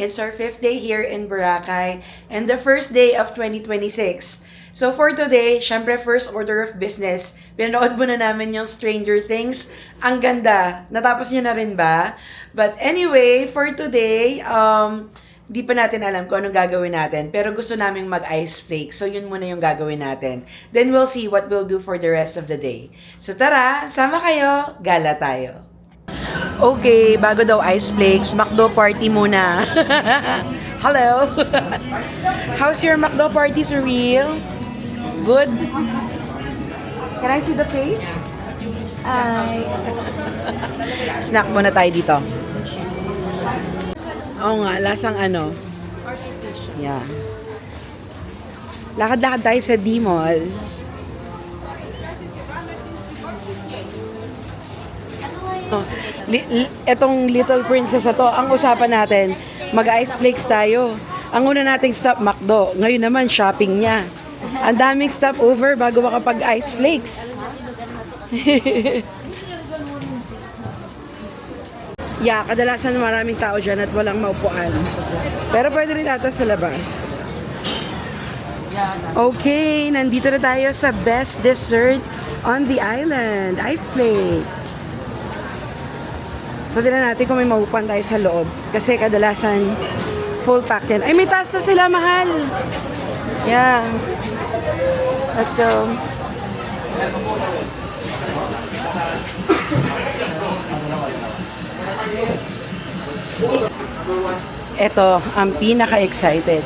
It's our 5th day here in Boracay and the first day of 2026. So for today, syempre first order of business, pinanood muna namin yung Stranger Things. Ang ganda. Natapos niyo na rin ba? But anyway, for today, di pa natin alam kung anong gagawin natin. Pero gusto naming mag-ice flake. So yun muna yung gagawin natin. Then we'll see what we'll do for the rest of the day. So tara, sama kayo, gala tayo. Okay, bago daw ice flakes, McDo party muna. Hello. How's your McDo party, Surreal? Good? Can I see the face? Hi. Snack muna tayo dito. Oo nga, lasang ano? Yeah. Lakad-lakad tayo sa D-Mall. Oh, etong Little Princess na to, ang usapan natin, mag-ice flakes tayo. Ang una nating stop, McDo. Ngayon naman, shopping niya. Ang daming stopover bago makapag-ice flakes. Yeah, kadalasan maraming tao dyan at walang maupuan. Pero pwede rin ata sa labas. Okay, nandito na tayo sa best dessert on the island. Ice flakes. So, tignan natin kung may maupuan tayo sa loob. Kasi kadalasan, full pack din. Ay, may taas na sila, mahal. Yeah. Let's go. Ito, ang pinaka-excited.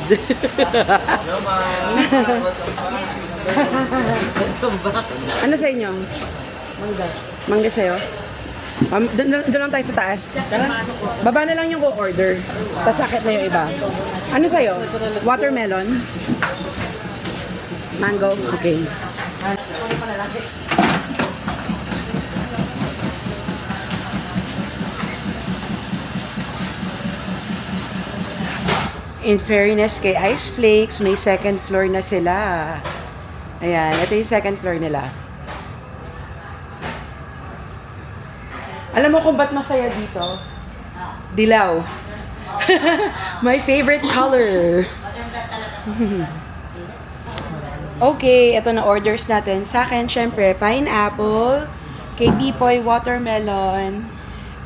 Ano sa inyo? Mangga. Mangga sa'yo? Doon lang tayo sa taas. Baba na lang yung order. Tapos akit na yung iba. Ano sa'yo? Watermelon? Mango? Okay. In fairness kay Ice Flakes, may second floor na sila. Ayan, ito yung second floor nila. Alam mo kung ba't masaya dito? Dilaw. My favorite color. Okay, ito na orders natin. Sa akin, syempre, pineapple. Kay Bipoy, watermelon.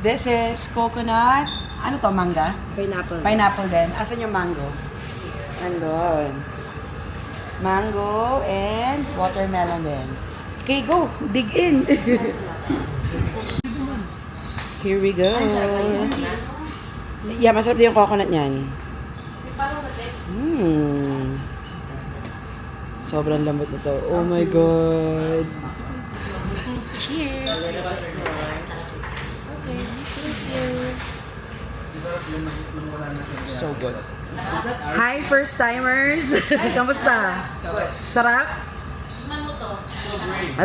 This is coconut. Ano to, mangga? Pineapple. Pineapple din. Asan yung mango? Andun. Mango and watermelon din. Okay, go. Dig in. Here we go. Yeah, masarap din yung coconut niyan. Sobrang lambot na to. Oh my God. Cheers. Okay, so good. Hi, first timers. Kamusta? Sarap?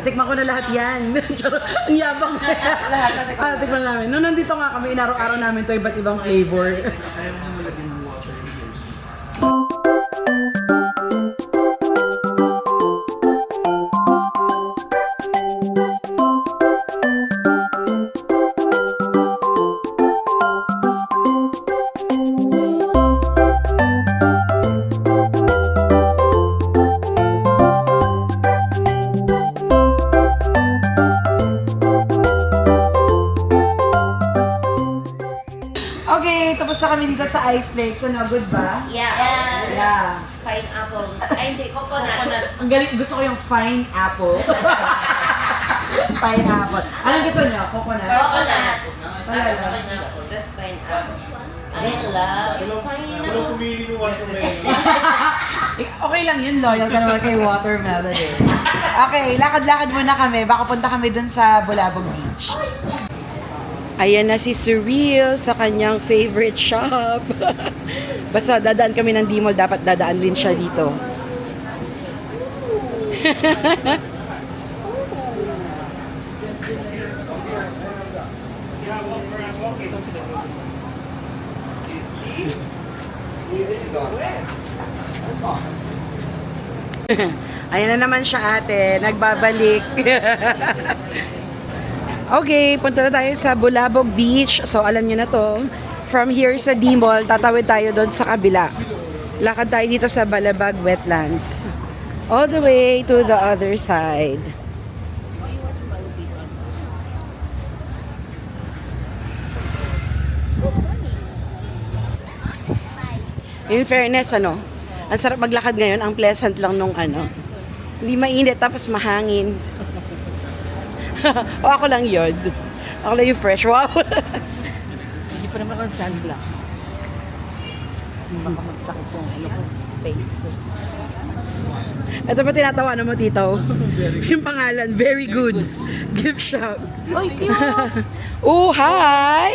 Tikman ko na lahat yan. Ang yabang na yan. Tikman na namin. Nung nandito nga kami, inaraw-araw namin to iba't ibang flavor. Okay, tapos na kami dito sa Ice Flakes. Ano, good ba? Yeah. Yeah. Pineapple. Ay, hindi. Coconut. Ang galing, gusto ko yung fine apple. Pineapple. Anong gusto nyo? Coconut? Coconut. Talaga? That's pineapple. I love pineapple. Okay lang yun, loyal ka naman kay watermelon eh. Okay, lakad-lakad muna kami. Baka punta kami dun sa Bulabog Beach. Ayan na si Surreal sa kanyang favorite shop. Basta dadaan kami ng D-Mall, dapat dadaan din siya dito. Ayan na naman siya, ate. Nagbabalik. Okay, punta na tayo sa Bulabog Beach. So, alam niyo na to. From here sa D-Mall, tatawid tayo doon sa kabila. Lakad tayo dito sa Balabag Wetlands. All the way to the other side. In fairness, ano, ang sarap maglakad ngayon, ang pleasant lang nung ano. Hindi mainit tapos mahangin. O ako lang yun. Ako lang yung fresh. Wow! Hindi pa naman ako sunblock. Baka magsakit yung ano ko, face ko. Ito pa tinatawa mo, Tito. Yung pangalan, Very Goods Gift Shop. Oy, cute! Oh, hi!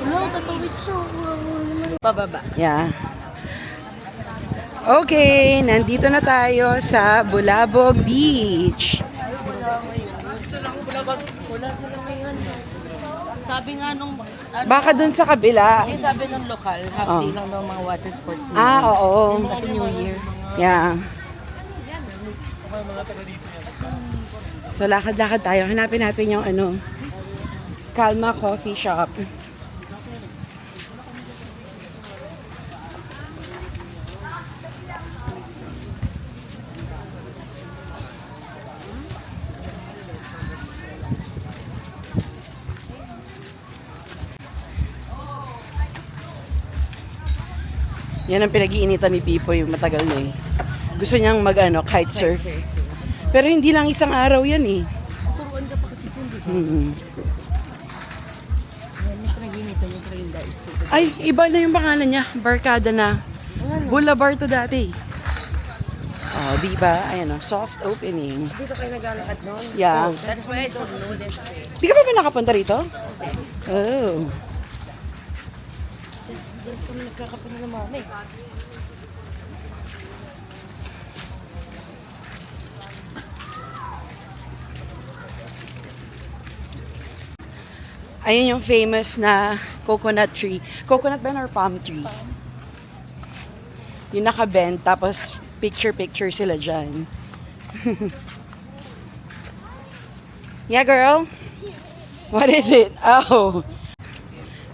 No, tatawid siya. Pababa. Yeah. Okay, nandito na tayo sa Bulabog Beach. Wala sila ngayon. Sabi nga nung, ano, Baka dun sa kabila. sabi nung lokal, half day lang daw mga water sports nila. Ah, oo. Kasi New Year. Yeah. So, lakad-lakad tayo. Hanapin natin yung ano, Calma Coffee Shop. Yan ang pinag-iinitan ni Pipo yung matagal na eh. Gusto niyang mag-ano, kitesurf. Pero hindi lang isang araw yan eh. Turuan ka pa kasi dyan, di ba? Mm-hmm. Yan yung pinag-initan yung trail guys. Ay, iba na yung pangalan niya. Barkada na. Boulevard to dati. Oh, di ba? Ayan o, soft opening. Dito kayo naglalakad noon? Yeah. That's why I don't know this way. Di ka ba nakapunta rito? Oh. Dito kami nagkakapunta ng mami. Ayun yung famous na coconut tree. Coconut ba yun or palm tree? Yung nakabend, tapos picture-picture sila dyan. Yeah, girl? What is it? Oh.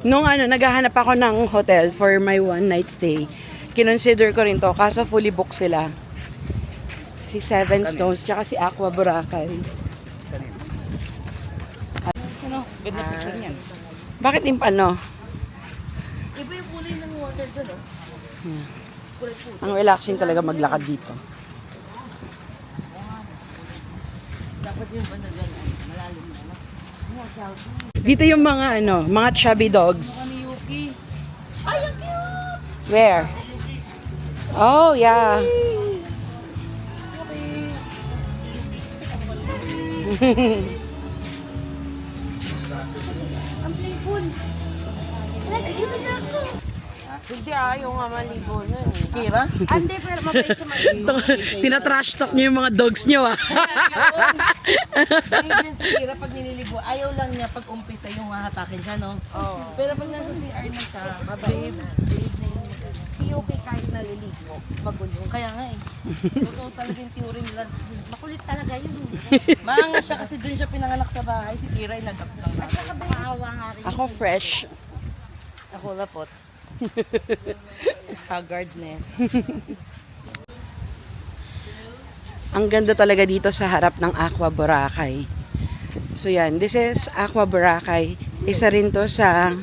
Nung ano, naghahanap ako ng hotel for my one night stay. Kinonsider ko rin to, kaso fully booked sila. Si Seven Stones, tsaka si Aqua Boracay. Ano? Ganda picture niyan. Bakit ano? Iba yung kulay ng water doon, oh. Kulay po. Ang relaxing talaga maglakad dito. Dapat yung banda doon, malalim na, ano? Dito yung mga ano, mga chubby dogs. Mami Yuki. Ay, ang cute! Where? Oh, yeah. Ang playful. Nagkita na ako. Hindi ayaw nga maligo na eh. Kira? Hindi, pero mabait siya maligo. Tinatrash talk niyo yung mga dogs niyo ah. Ganyan si Kira pag nililigo, ayaw lang niya pag umpisa yung hahatakin siya, no? Oo. Pero pag nasa CR na siya, babe, Si Yuki kahit naliligo, magulo. kaya nga eh. Totoo talaga yung theory nila. Makulit talaga yun. Maangas siya kasi dun siya pinanganak sa bahay. Si Kira ay nag-up lang. Saka maawa nga rin. Ako fresh. Ako lapot. Haggardness. Ang ganda talaga dito sa harap ng Aqua Boracay. So yan, this is Aqua Boracay. Isa rin to sa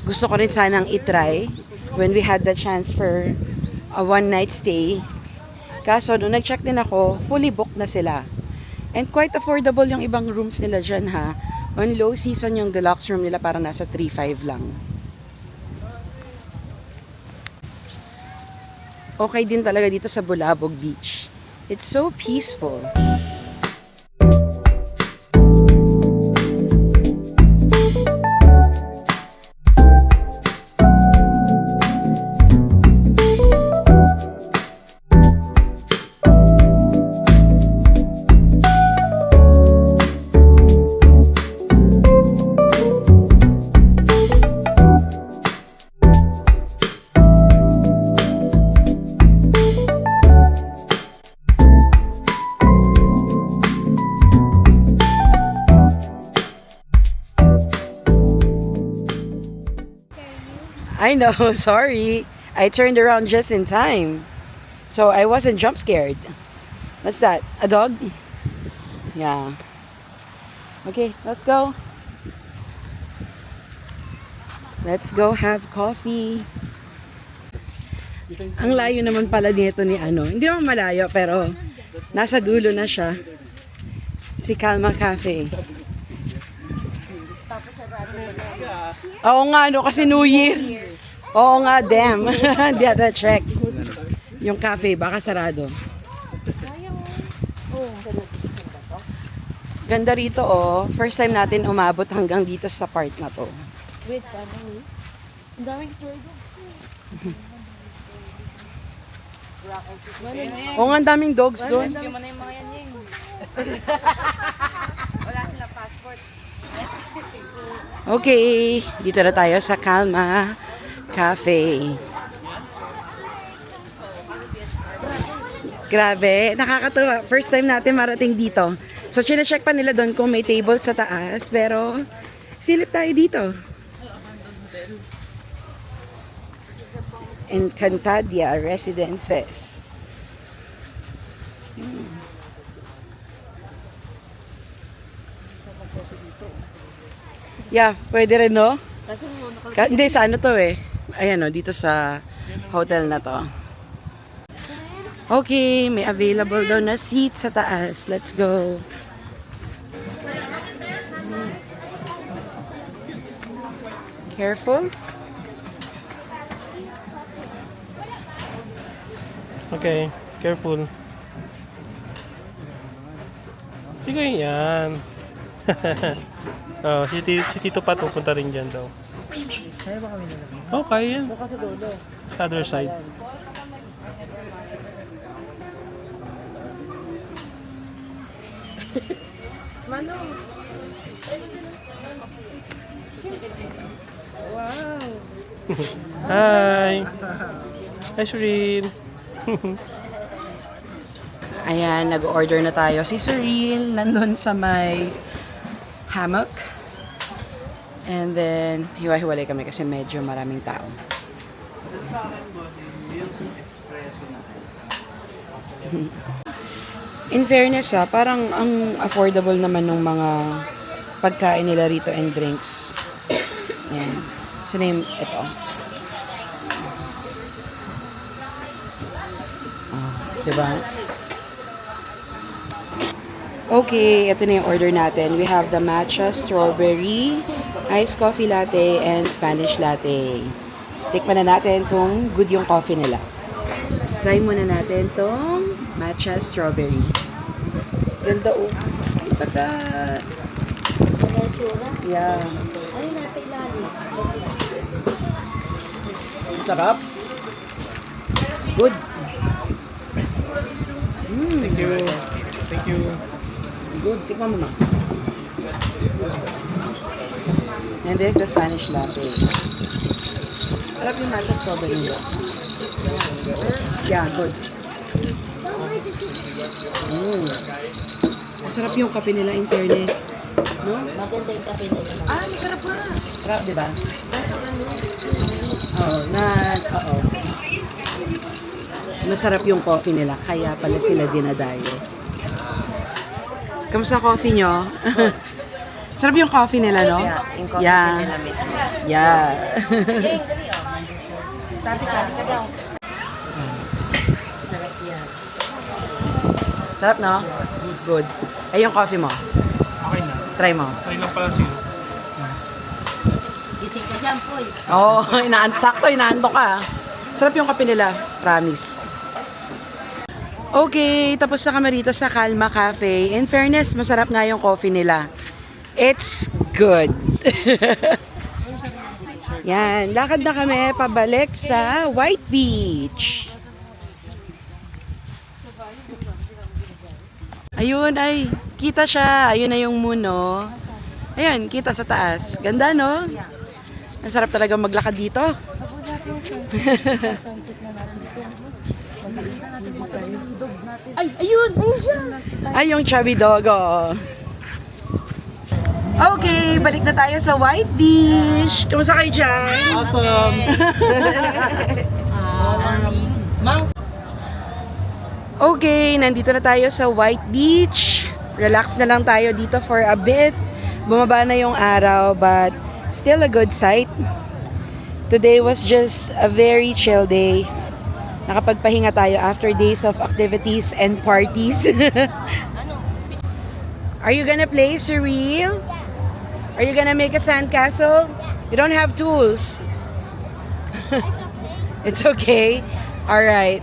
gusto ko rin sanang itry when we had the chance for a one night stay. Kaso nung nag-check din ako, fully booked na sila. And quite affordable yung ibang rooms nila dyan ha. On low season yung deluxe room nila para nasa 3,500 lang. Okay din talaga dito sa Bulabog Beach. It's so peaceful. I know, sorry. I turned around just in time. So I wasn't jump scared. What's that? A dog? Yeah. Okay, let's go. Let's go have coffee. Ang layo naman pala dito ni ano. Hindi naman malayo pero nasa dulo na siya. Si Calma Cafe. Oo nga, no, kasi New Year. Oo nga, damn. Di ata check. Yung cafe, baka sarado. Ganda rito, oh. First time natin umabot hanggang dito sa part na to. Wait, paano? Ang daming store doon. Oo nga, ang daming dogs doon. Rescue mo na yung mga yan yung. Wala sila passport. Okay, dito na tayo sa Calma Cafe. Grabe, nakakatuwa. First time natin marating dito. So, chine-check pa nila doon kung may table sa taas. Pero, silip tayo dito. Encantadia Residences. Yeah, pwede rin, no? Hindi, sa ano to eh. Ayan, no, dito sa hotel na to. Okay, may available daw na seat sa taas. Let's go. Careful. Okay, careful. Sige yan. Oh, si Tito Pat pupunta rin dyan daw. Kaya ba kami nalagay? Oh, kaya yan. Doon ka sa dulo. Sa other side. Manong. Wow. Hi! Hi, Shireen! Ayan, nag-order na tayo. Si Cyril nandun sa may hammock. And then, hiwa-hiwalay kami kasi medyo maraming tao. In fairness parang ang affordable naman ng mga pagkain nila rito and drinks. Ayan. So, name, ito. Diba? Okay, ito na yung order natin. We have the matcha strawberry, iced coffee latte, and Spanish latte. Tikman na natin kung good yung coffee nila. Try muna natin tong matcha strawberry. Ganda oh. Pata. Yeah. Ay, nasa ilalim. Sarap. It's good. Thank you. Thank you. Good. Tikman mo na. And this is the Spanish latte. Sarap yung matcha strawberry nila. Yeah, good. Masarap yung kape nila in fairness. No? Maganda yung kape nila. Masarap pa. Sarap, di ba? Oo. Masarap yung coffee nila, kaya pala sila dinadayo. Kamusta coffee nyo? Sarap yung coffee nila, no? Yung coffee Yeah. nila mismo. Yeah. Sabi ka daw. Sarap yan. Sarap, no? Good. Ay, yung coffee mo. Okay na. Try mo. Try lang pala zero. Gising ka dyan, Poy. Oo, sakto, inaantok ka. Sarap yung kape nila, promise. Okay, tapos na kami rito sa Calma Cafe. In fairness, masarap nga yung coffee nila. It's good. Yan, lakad na kami pabalik sa White Beach. Ayun, ay, kita siya. Ayun na yung moon, no? Ayun, kita sa taas. Ganda, no? Ang sarap talaga maglakad dito. Ay, ayun! Ayun siya! Ay, yung chubby dog, oh. Okay, balik na tayo sa White Beach. Kamusta kayo dyan? Awesome! Okay, nandito na tayo sa White Beach. Relax na lang tayo dito for a bit. Bumaba na yung araw, but still a good sight. Today was just a very chill day. Nakapagpahinga tayo after days of activities and parties. Are you gonna play surreal? Are you gonna make a sandcastle? You don't have tools. It's okay. All right.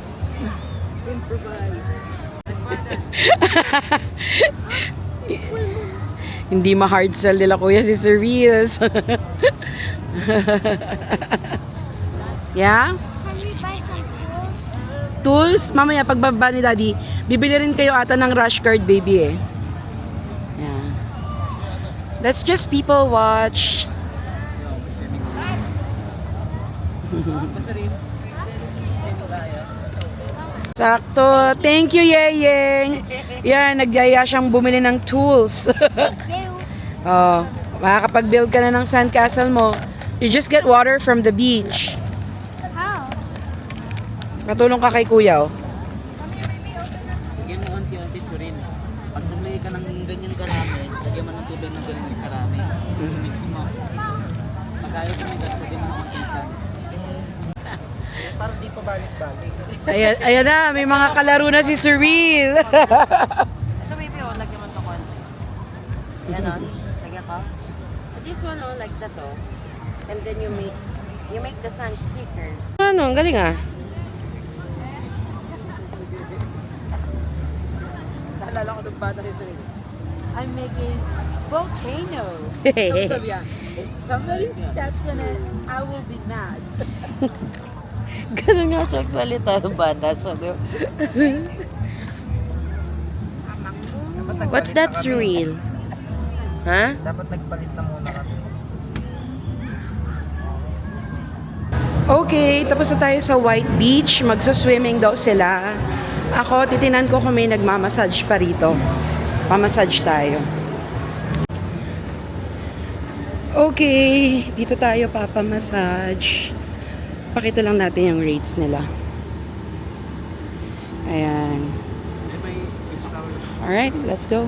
Hindi ma-hard sell nila kuya si Surreals. Yeah? Can we buy some tools? Tools? Mamaya pagbaba ni Daddy, bibili rin kayo ata ng rush card baby eh. Yeah. Let's just people watch. Sakto. Thank you, Yeyeng. Yan, nagyaya siyang bumili ng tools. Oh, makakapag-build ka na ng sandcastle mo. You just get water from the beach. How? Matulong ka kay kuya, oh. Lagyan mo unti-unti surin. Pag naglagay ka ng ganyan karami, lagyan mo ng tubig na ganyan karami. So mix mo. Pag ayaw tumigas, lagyan mo ng kontisan. Para di pa balik-balik. Ayan na, may mga kalaro na si Surreal. Ito baby, oh, lagyan mo ito konti. Ganon, lagyan ko. This one, oh, like that, oh. And then you make the sand thicker. Ano, ang galing ah. Naalala ko nung bata si Serena. I'm making volcano. Sabi niya, if somebody steps in it, I will be mad. Ganun nga siya salita ng bata siya. Diba? What's that, Surreal? Ha? Dapat nagpalit na muna kami. Okay, tapos na tayo sa White Beach. Magsa-swimming daw sila. Ako, titinan ko kung may nagmamassage pa rito. Pamassage tayo. Okay, dito tayo papamassage. Pakita lang natin yung rates nila. Ayan. Alright, let's go.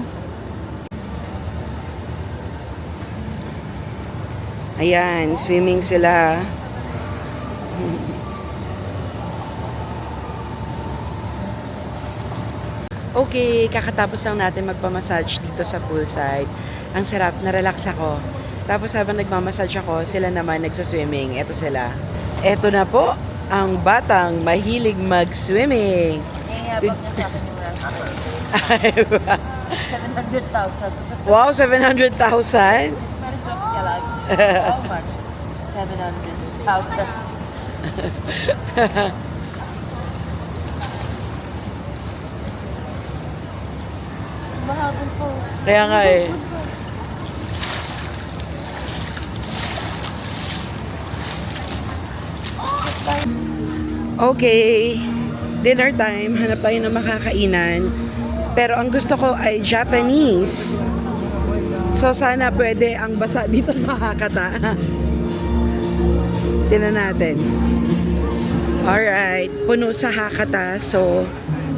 Ayan, swimming sila. Okay, kakatapos lang natin magpamassage dito sa poolside. Ang sarap, na-relax ako. Tapos habang nagmamassage ako, sila naman nagsaswimming. Eto sila. Eto na po, ang batang mahilig mag-swimming. Ihabang niya sa akin yung rasa. 700,000. Wow, 700,000? Pero joke niya lang. How much? 700,000. Mahabol po. Kaya nga eh. Okay, dinner time. Hanap tayo ng makakainan. Pero ang gusto ko ay Japanese. So sana pwede ang basa dito sa Hakata. Tingnan natin. Alright, puno sa Hakata. So,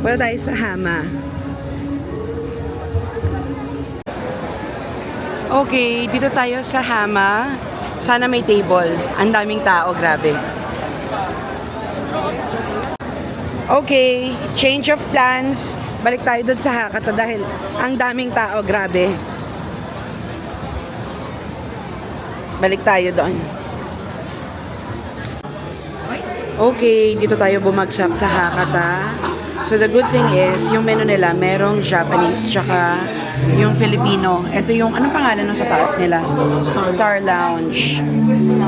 wala tayo sa Hama. Okay, dito tayo sa Hama. Sana may table. Ang daming tao, grabe. Okay, change of plans. Balik tayo doon sa Hakata dahil ang daming tao, grabe. Balik tayo doon. Okay, dito tayo bumagsak sa Hakata. So the good thing is, yung menu nila, merong Japanese tsaka yung Filipino. Ito yung, anong pangalan nung sa taas nila? Star Lounge.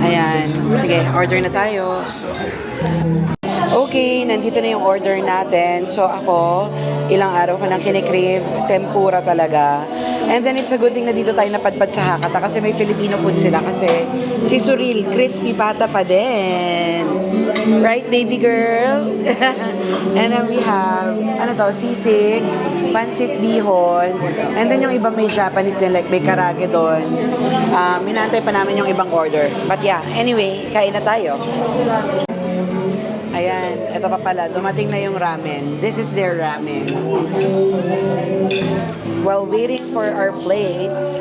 Ayan. Sige, order na tayo. Okay, nandito na yung order natin. So ako, ilang araw ko nang kinikrave, tempura talaga. And then it's a good thing na dito tayo napadpad sa Hakata kasi may Filipino food sila kasi si Suril, crispy pata pa din. Right, baby girl? And then we have, ano to, sisig, pansit bihon, and then yung iba may Japanese din, like may karage doon. Minantay pa namin yung ibang order. But yeah, anyway, kain na tayo. Ayan, ito pa pala, dumating na yung ramen. This is their ramen. While waiting for our plates,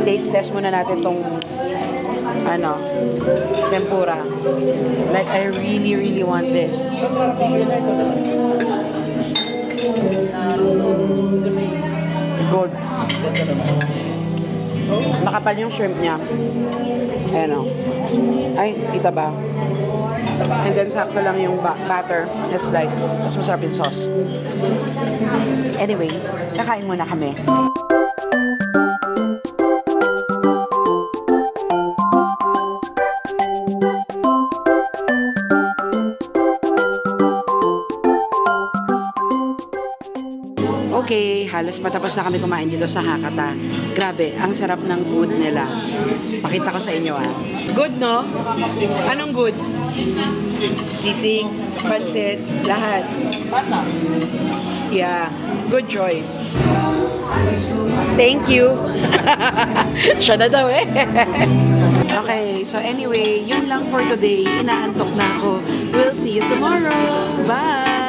taste test muna natin tong tempura. Like, I really, really want this. Good. Makapal yung shrimp niya. Ayan o. Ay, kita ba? And then, sakto lang yung batter. It's light. Mas masarap yung sauce. Anyway, kakain muna kami. Okay, halos matapos na kami kumain dito sa Hakata. Grabe, ang sarap ng food nila. Pakita ko sa inyo Good, no? Anong good? Sisig, pansit, lahat. Bata. Yeah, good choice. Thank you. Siya na daw Okay, so anyway, yun lang for today. Inaantok na ako. We'll see you tomorrow. Bye!